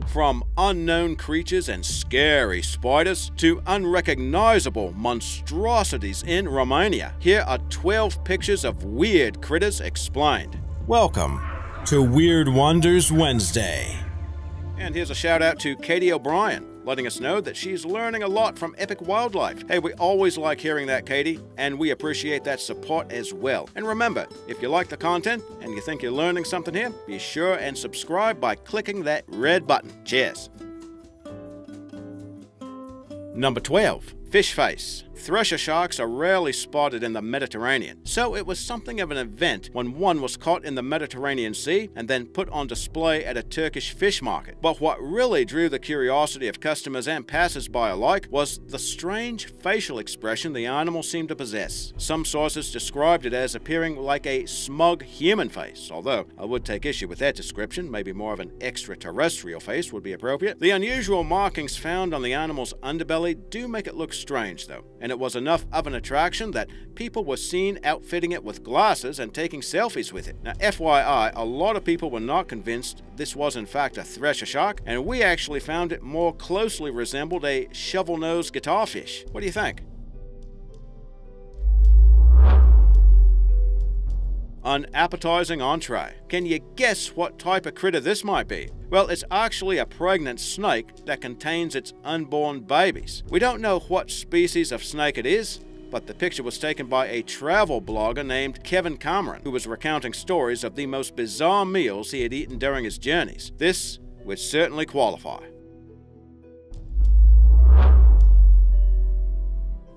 From unknown creatures and scary spiders to unrecognizable monstrosities in Romania, here are 12 pictures of weird critters explained. Welcome to Weird Wonders Wednesday. And here's a shout out to Katie O'Brien, letting us know that she's learning a lot from epic wildlife. Hey, we always like hearing that, Katie, and we appreciate that support as well. And remember, if you like the content and you think you're learning something here, be sure and subscribe by clicking that red button. Cheers. Number 12. Fish face. Thresher sharks are rarely spotted in the Mediterranean, so it was something of an event when one was caught in the Mediterranean Sea and then put on display at a Turkish fish market. But what really drew the curiosity of customers and passers-by alike was the strange facial expression the animal seemed to possess. Some sources described it as appearing like a smug human face, although I would take issue with that description. Maybe more of an extraterrestrial face would be appropriate. The unusual markings found on the animal's underbelly do make it look strange, though, and it was enough of an attraction that people were seen outfitting it with glasses and taking selfies with it. Now, FYI, a lot of people were not convinced this was in fact a thresher shark, and we actually found it more closely resembled a shovel-nosed guitarfish. What do you think? Unappetizing entree. Can you guess what type of critter this might be? Well, it's actually a pregnant snake that contains its unborn babies. We don't know what species of snake it is, but the picture was taken by a travel blogger named Kevin Cameron, who was recounting stories of the most bizarre meals he had eaten during his journeys. This would certainly qualify.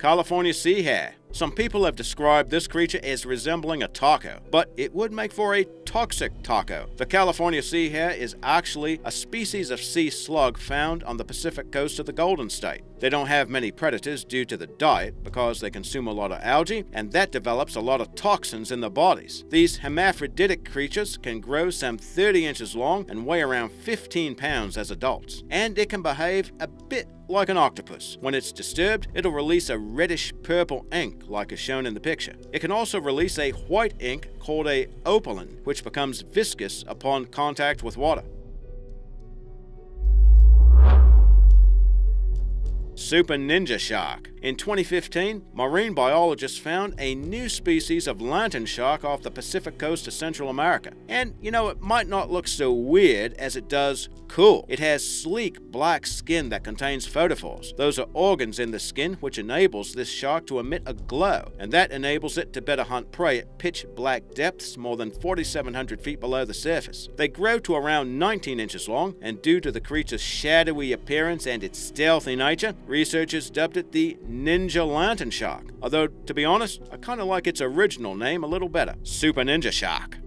California sea hare. Some people have described this creature as resembling a taco, but it would make for a toxic taco. The California sea hare is actually a species of sea slug found on the Pacific coast of the Golden State. They don't have many predators due to the diet because they consume a lot of algae, and that develops a lot of toxins in their bodies. These hermaphroditic creatures can grow some 30 inches long and weigh around 15 pounds as adults, and it can behave a bit like an octopus. When it's disturbed, it'll release a reddish-purple ink, like is shown in the picture. It can also release a white ink called a opaline, which becomes viscous upon contact with water. Super ninja shark. In 2015, marine biologists found a new species of lantern shark off the Pacific coast of Central America. And, you know, it might not look so weird as it does cool. It has sleek black skin that contains photophores. Those are organs in the skin which enables this shark to emit a glow, and that enables it to better hunt prey at pitch black depths more than 4,700 feet below the surface. They grow to around 19 inches long, and due to the creature's shadowy appearance and its stealthy nature, researchers dubbed it the Ninja Lantern Shark, although, to be honest, I kind of like its original name a little better, Super Ninja Shark.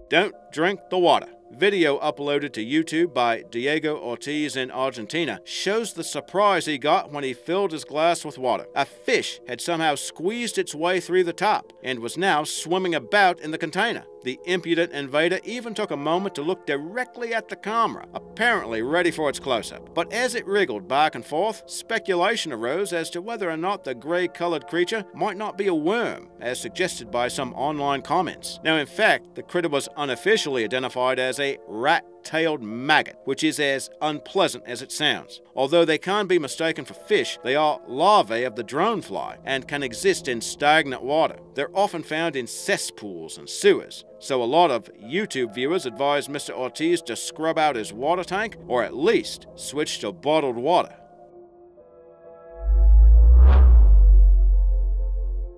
Don't drink the water. Video uploaded to YouTube by Diego Ortiz in Argentina shows the surprise he got when he filled his glass with water. A fish had somehow squeezed its way through the top and was now swimming about in the container. The impudent invader even took a moment to look directly at the camera, apparently ready for its close-up. But as it wriggled back and forth, speculation arose as to whether or not the gray-colored creature might not be a worm, as suggested by some online comments. Now, in fact, the critter was unofficially identified as a rat-tailed maggot, which is as unpleasant as it sounds. Although they can't be mistaken for fish, they are larvae of the dronefly and can exist in stagnant water. They're often found in cesspools and sewers, so a lot of YouTube viewers advise Mr. Ortiz to scrub out his water tank or at least switch to bottled water.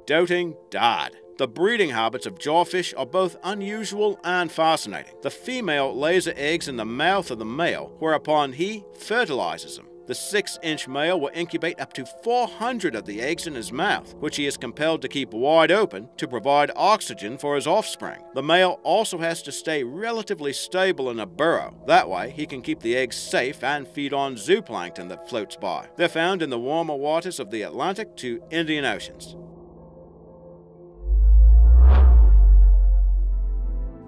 Doting dad. The breeding habits of jawfish are both unusual and fascinating. The female lays her eggs in the mouth of the male, whereupon he fertilizes them. The 6-inch male will incubate up to 400 of the eggs in his mouth, which he is compelled to keep wide open to provide oxygen for his offspring. The male also has to stay relatively stable in a burrow. That way, he can keep the eggs safe and feed on zooplankton that floats by. They're found in the warmer waters of the Atlantic to Indian Oceans.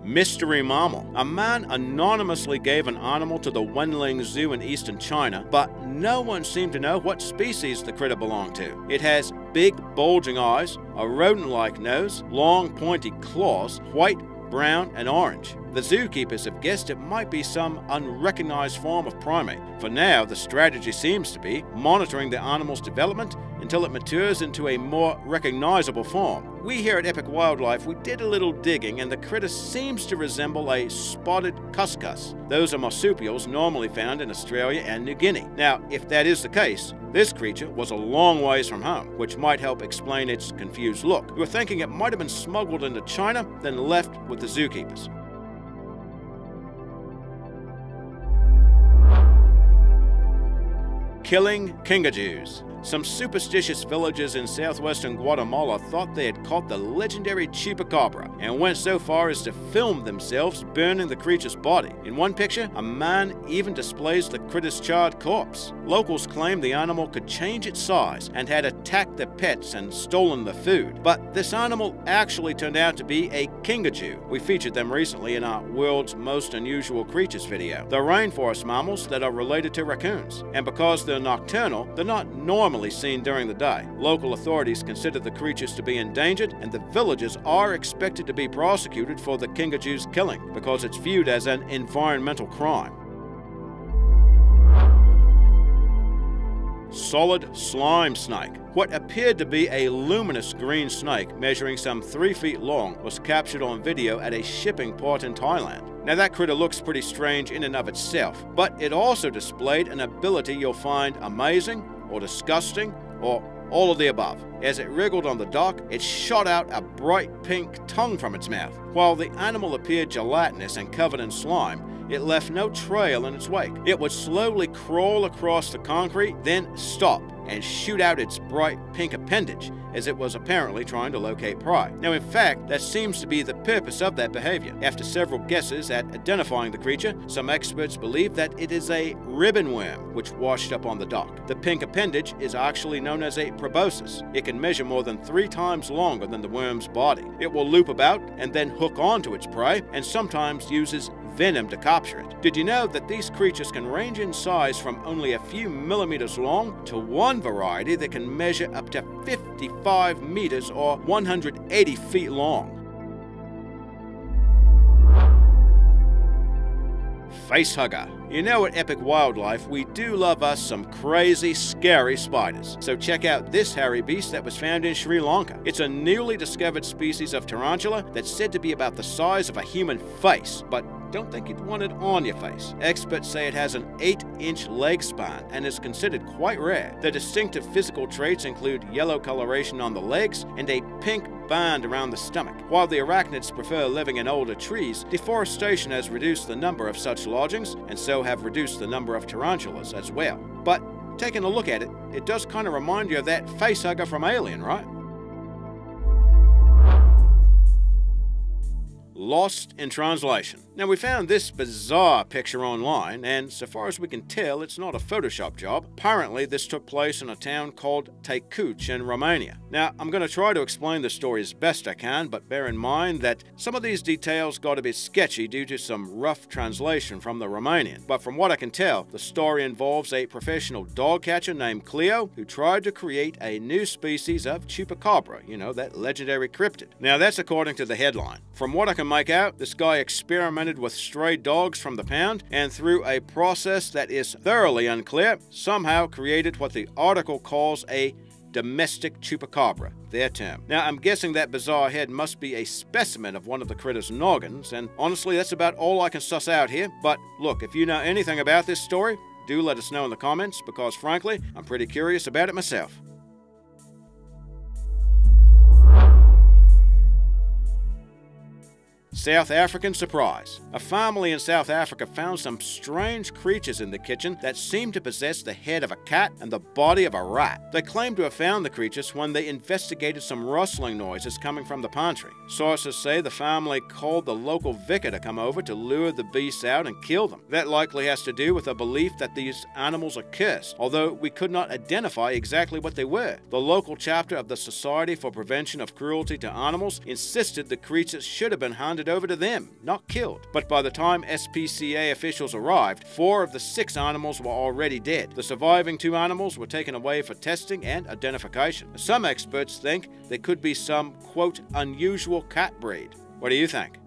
Mystery mammal. A man anonymously gave an animal to the Wenling Zoo in eastern China, but no one seemed to know what species the critter belonged to. It has big bulging eyes, a rodent-like nose, long pointy claws, white brown, and orange. The zookeepers have guessed it might be some unrecognized form of primate. For now, the strategy seems to be monitoring the animal's development until it matures into a more recognizable form. We here at Epic Wildlife, we did a little digging, and the critter seems to resemble a spotted cuscus. Those are marsupials normally found in Australia and New Guinea. Now, if that is the case, this creature was a long ways from home, which might help explain its confused look. You're thinking it might have been smuggled into China, then left with the zookeepers. Killing Kinkajous. Some superstitious villagers in southwestern Guatemala thought they had caught the legendary Chupacabra and went so far as to film themselves burning the creature's body. In one picture, a man even displays the critter's charred corpse. Locals claim the animal could change its size and had attacked the pets and stolen the food. But this animal actually turned out to be a Kinkajou. We featured them recently in our World's Most Unusual Creatures video. They're rainforest mammals that are related to raccoons. And because they're nocturnal, they're not normally seen during the day. Local authorities consider the creatures to be endangered, and the villagers are expected to be prosecuted for the Kinkajou's killing because it's viewed as an environmental crime. Solid slime snake. What appeared to be a luminous green snake measuring some 3 feet long was captured on video at a shipping port in Thailand. Now that critter looks pretty strange in and of itself, but it also displayed an ability you'll find amazing or disgusting or all of the above. As it wriggled on the dock, it shot out a bright pink tongue from its mouth. While the animal appeared gelatinous and covered in slime, it left no trail in its wake. It would slowly crawl across the concrete, then stop and shoot out its bright pink appendage, as it was apparently trying to locate prey. Now, in fact, that seems to be the purpose of that behavior. After several guesses at identifying the creature, some experts believe that it is a ribbon worm which washed up on the dock. The pink appendage is actually known as a proboscis. It can measure more than 3 times longer than the worm's body. It will loop about and then hook onto its prey, and sometimes uses venom to capture it. Did you know that these creatures can range in size from only a few millimeters long to one variety that can measure up to 55 meters or 180 feet long? Facehugger. You know, at Epic Wildlife, we do love us some crazy, scary spiders. So check out this hairy beast that was found in Sri Lanka. It's a newly discovered species of tarantula that's said to be about the size of a human face, but don't think you'd want it on your face. Experts say it has an 8-inch leg span and is considered quite rare. The distinctive physical traits include yellow coloration on the legs and a pink band around the stomach. While the arachnids prefer living in older trees, deforestation has reduced the number of such lodgings and so have reduced the number of tarantulas as well. But taking a look at it, it does kind of remind you of that facehugger from Alien, right? Lost in translation. Now, we found this bizarre picture online, and so far as we can tell, it's not a Photoshop job. Apparently, this took place in a town called Kinkajou in Romania. Now, I'm going to try to explain the story as best I can, but bear in mind that some of these details got a bit sketchy due to some rough translation from the Romanian. But from what I can tell, the story involves a professional dog catcher named Cleo who tried to create a new species of Chupacabra, you know, that legendary cryptid. Now, that's according to the headline. From what I can make out, this guy experimented with stray dogs from the pound and through a process that is thoroughly unclear, somehow created what the article calls a domestic Chupacabra, their term. Now, I'm guessing that bizarre head must be a specimen of one of the critter's noggins, and honestly, that's about all I can suss out here. But look, if you know anything about this story, do let us know in the comments, because frankly, I'm pretty curious about it myself. South African surprise. A family in South Africa found some strange creatures in the kitchen that seemed to possess the head of a cat and the body of a rat. They claimed to have found the creatures when they investigated some rustling noises coming from the pantry. Sources say the family called the local vicar to come over to lure the beasts out and kill them. That likely has to do with a belief that these animals are cursed, although we could not identify exactly what they were. The local chapter of the Society for Prevention of Cruelty to Animals insisted the creatures should have been handed over to them, not killed. But by the time SPCA officials arrived, 4 of the 6 animals were already dead. The surviving 2 animals were taken away for testing and identification. Some experts think there could be some, quote, unusual cat breed. What do you think?